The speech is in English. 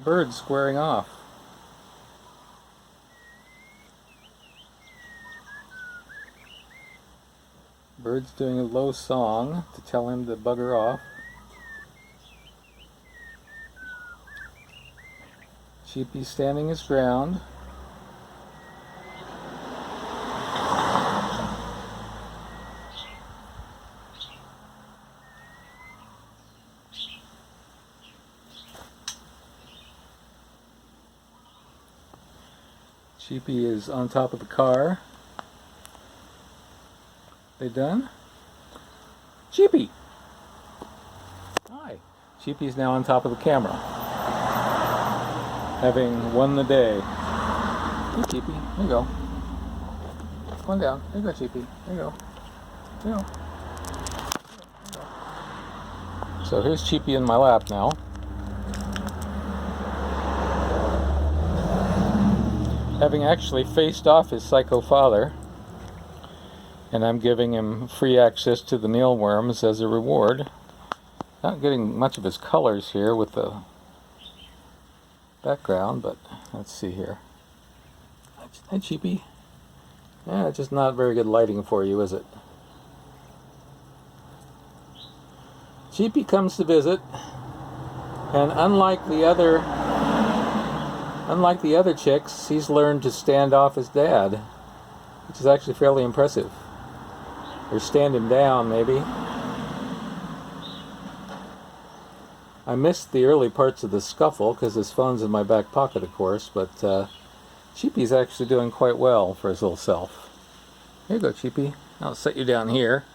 Bird squaring off. Bird's doing a low song to tell him to bugger off. Cheepy's standing his ground. Cheepy is on top of the car. They done? Cheepy! Hi. Cheepy's now on top of the camera, having won the day. Hey Cheepy, here you go. Come on down. Here you go, Cheepy. Here you go. Here you go. So here's Cheepy in my lap now. Having actually faced off his psycho father, and I'm giving him free access to the mealworms as a reward. Not getting much of his colors here with the background, but let's see here. Hi Cheepy. Yeah, it's just not very good lighting for you, is it? Cheepy comes to visit, and unlike the other chicks, he's learned to stand off his dad, which is actually fairly impressive. Or stand him down, maybe. I missed the early parts of the scuffle because his phone's in my back pocket, of course, but Cheepy's actually doing quite well for his little self. Here you go, Cheepy. I'll set you down here.